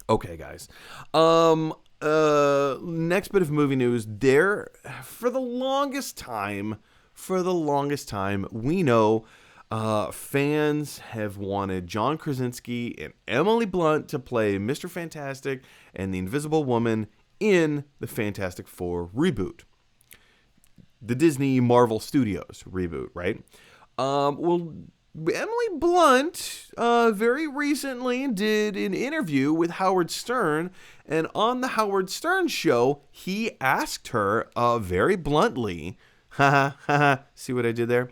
Okay, guys. Next bit of movie news. There, for the longest time, we know fans have wanted John Krasinski and Emily Blunt to play Mr. Fantastic and the Invisible Woman in the Fantastic Four reboot. The Disney Marvel Studios reboot, right? Well, Emily Blunt very recently did an interview with Howard Stern, and on the Howard Stern show, he asked her very bluntly, see what I did there,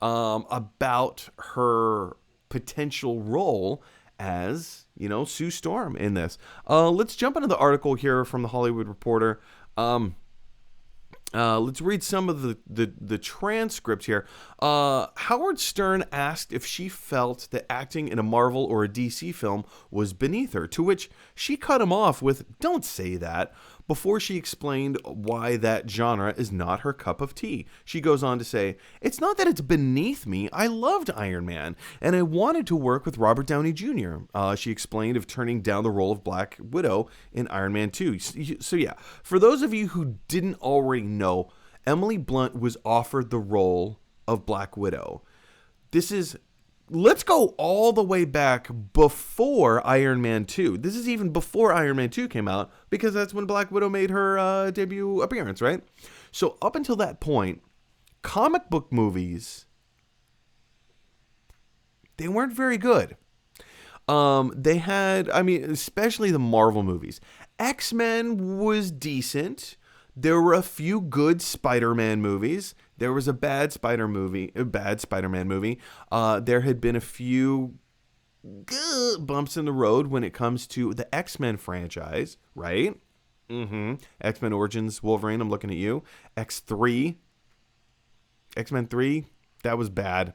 about her potential role as, Sue Storm in this. Let's jump into the article here from the Hollywood Reporter. Let's read some of the transcript here. Howard Stern asked if she felt that acting in a Marvel or a DC film was beneath her, to which she cut him off with, "Don't say that," before she explained why that genre is not her cup of tea. She goes on to say, "It's not that it's beneath me. I loved Iron Man, and I wanted to work with Robert Downey Jr." She explained of turning down the role of Black Widow in Iron Man 2. So yeah, for those of you who didn't already know, Emily Blunt was offered the role of Black Widow. Let's go all the way back before Iron Man 2. This is even before Iron Man 2 came out, because that's when Black Widow made her debut appearance, right? So up until that point, comic book movies, they weren't very good. They had, especially the Marvel movies. X-Men was decent. There were a few good Spider-Man movies. There was a bad Spider-Man movie. There had been a few bumps in the road when it comes to the X-Men franchise, right? X-Men Origins Wolverine, I'm looking at you. X-Men 3, that was bad.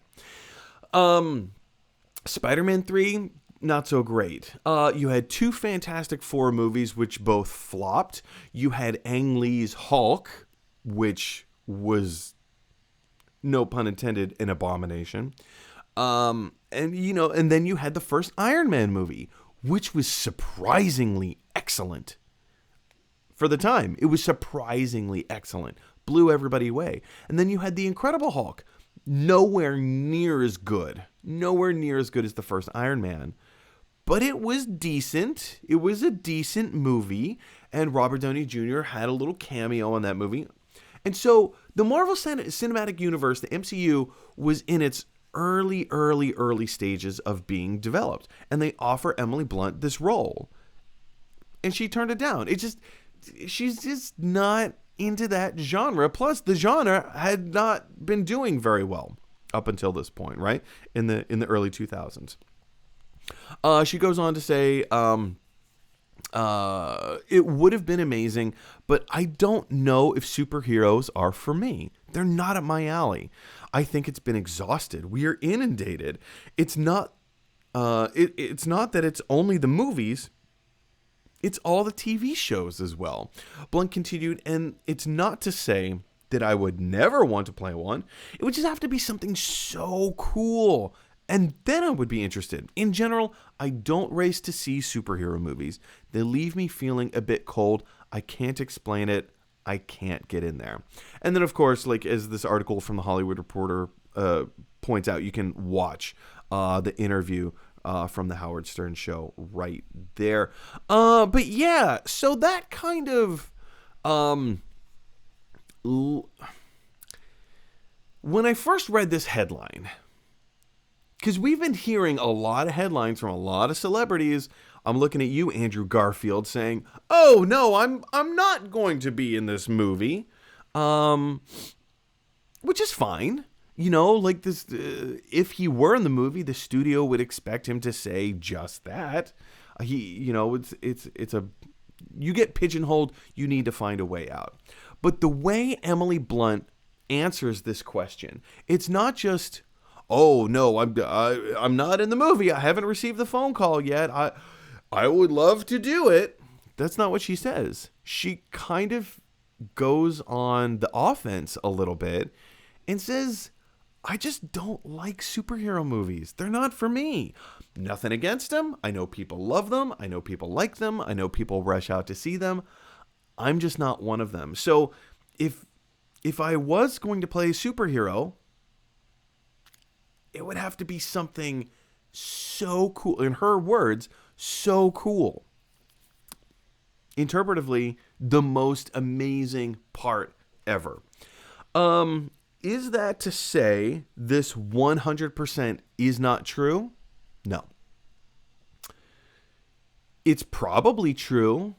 Spider-Man 3, not so great. You had two Fantastic Four movies, which both flopped. You had Ang Lee's Hulk, which was, no pun intended, an abomination. And then you had the first Iron Man movie, which was surprisingly excellent. For the time, it was surprisingly excellent. Blew everybody away. And then you had the Incredible Hulk, nowhere near as good as the first Iron Man. But it was decent. It was a decent movie. And Robert Downey Jr. had a little cameo in that movie. And so the Marvel Cinematic Universe, the MCU, was in its early stages of being developed. And they offer Emily Blunt this role. And she turned it down. She's just not into that genre. Plus, the genre had not been doing very well up until this point, right? In the early 2000s. She goes on to say, it would have been amazing, but I don't know if superheroes are for me. They're not up my alley. I think it's been exhausted. We are inundated. It's not that it's only the movies. It's all the TV shows as well. Blunt continued, and it's not to say that I would never want to play one. It would just have to be something so cool. And then I would be interested. In general, I don't race to see superhero movies. They leave me feeling a bit cold. I can't explain it. I can't get in there. And then, of course, like as this article from the Hollywood Reporter points out, you can watch the interview from the Howard Stern show right there. But yeah, so that kind of... when I first read this headline... because we've been hearing a lot of headlines from a lot of celebrities. I'm looking at you, Andrew Garfield, saying, "Oh no, I'm not going to be in this movie," which is fine. Like this, if he were in the movie, the studio would expect him to say just that. It's you get pigeonholed. You need to find a way out. But the way Emily Blunt answers this question, it's not just, "Oh no, I'm not in the movie. I haven't received the phone call yet. I would love to do it." That's not what she says. She kind of goes on the offense a little bit and says, "I just don't like superhero movies. They're not for me. Nothing against them. I know people love them. I know people like them. I know people rush out to see them. I'm just not one of them. So if I was going to play a superhero, it would have to be something so cool. In her words, so cool. Interpretively, the most amazing part ever. Is that to say this 100% is not true? No. It's probably true,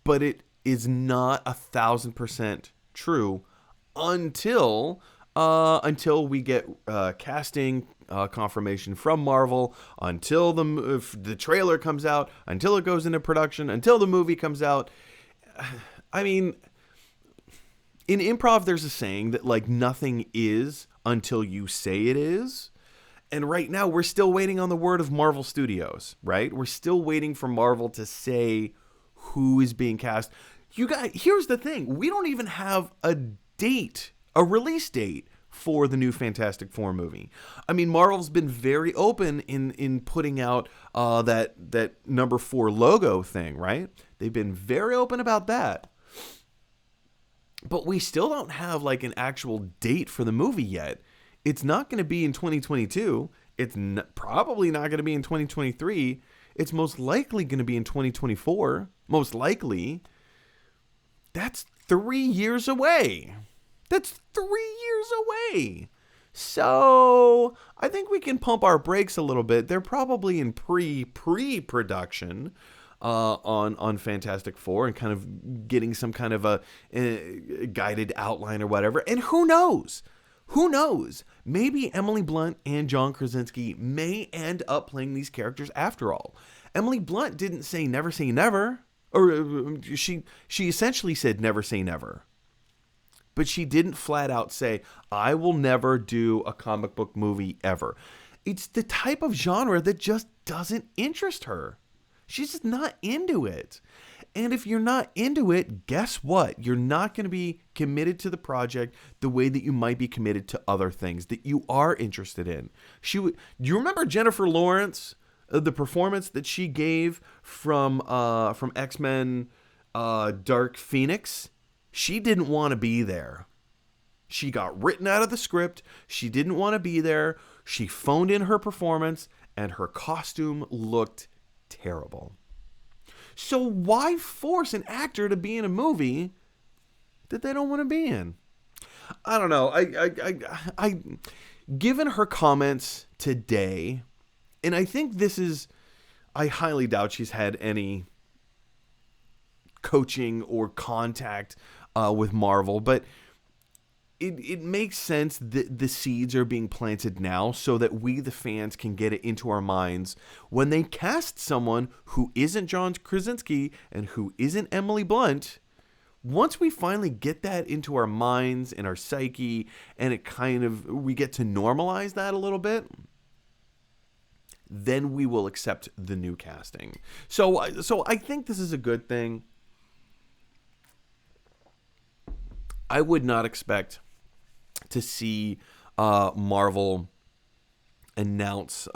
but it is not 1,000% true until we get casting confirmation from Marvel, until the trailer comes out, until it goes into production, until the movie comes out. I mean, in improv, there's a saying that, like, nothing is until you say it is. And right now, we're still waiting on the word of Marvel Studios, right? We're still waiting for Marvel to say who is being cast. You guys, here's the thing. We don't even have a release date for the new Fantastic Four movie. I mean, Marvel's been very open in putting out that number 4 logo thing, right? They've been very open about that. But we still don't have, like, an actual date for the movie yet. It's not going to be in 2022. It's probably not going to be in 2023. It's most likely going to be in 2024. Most likely. That's 3 years away. That's 3 years away. So I think we can pump our brakes a little bit. They're probably in pre-production on Fantastic Four and kind of getting some kind of a guided outline or whatever. And who knows? Who knows? Maybe Emily Blunt and John Krasinski may end up playing these characters after all. Emily Blunt didn't say never. Or she essentially said never say never. But she didn't flat out say, I will never do a comic book movie ever. It's the type of genre that just doesn't interest her. She's just not into it. And if you're not into it, guess what? You're not going to be committed to the project the way that you might be committed to other things that you are interested in. Do you remember Jennifer Lawrence, the performance that she gave from X-Men Dark Phoenix? She didn't want to be there. She got written out of the script. She didn't want to be there. She phoned in her performance, and her costume looked terrible. So why force an actor to be in a movie that they don't want to be in? I don't know. I given her comments today, and I think I highly doubt she's had any coaching or contact with Marvel, but it makes sense that the seeds are being planted now so that we, the fans, can get it into our minds when they cast someone who isn't John Krasinski and who isn't Emily Blunt. Once we finally get that into our minds and our psyche, and we get to normalize that a little bit, then we will accept the new casting. So I think this is a good thing. I would not expect to see Marvel announce,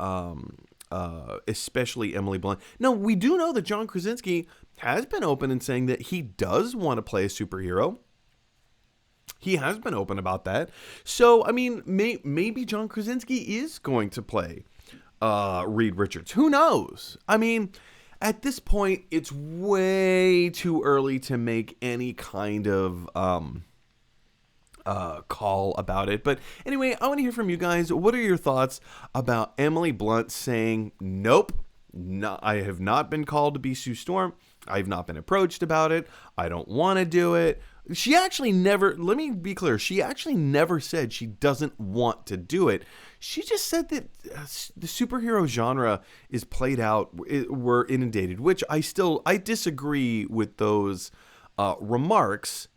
especially Emily Blunt. Now, we do know that John Krasinski has been open in saying that he does want to play a superhero. He has been open about that. So, I mean, maybe John Krasinski is going to play Reed Richards. Who knows? I mean, at this point, it's way too early to make any kind of call about it. But anyway, I want to hear from you guys. What are your thoughts about Emily Blunt saying, nope, I have not been called to be Sue Storm. I've not been approached about it. I don't want to do it. She actually never, let me be clear, she actually never said she doesn't want to do it. She just said that the superhero genre is played out, we're inundated, which I disagree with those remarks.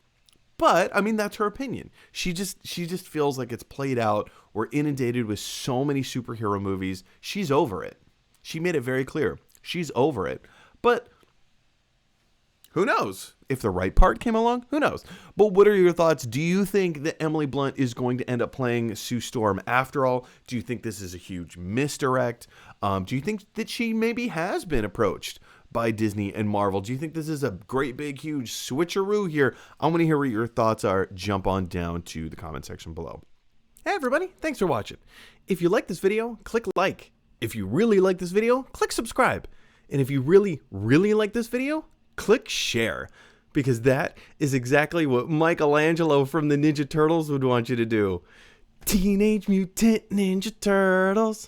But, I mean, that's her opinion. She just feels like it's played out. We're inundated with so many superhero movies. She's over it. She made it very clear. She's over it. But Who knows? If the right part came along, who knows? But what are your thoughts? Do you think that Emily Blunt is going to end up playing Sue Storm after all? Do you think this is a huge misdirect? Do you think that she maybe has been approached by Disney and Marvel? Do you think this is a great big huge switcheroo here? I want to hear what your thoughts are. Jump on down to the comment section below. Hey everybody, thanks for watching. If you like this video, click like. If you really like this video, click subscribe. And if you really, really like this video, click share. Because that is exactly what Michelangelo from the Ninja Turtles would want you to do. Teenage Mutant Ninja Turtles.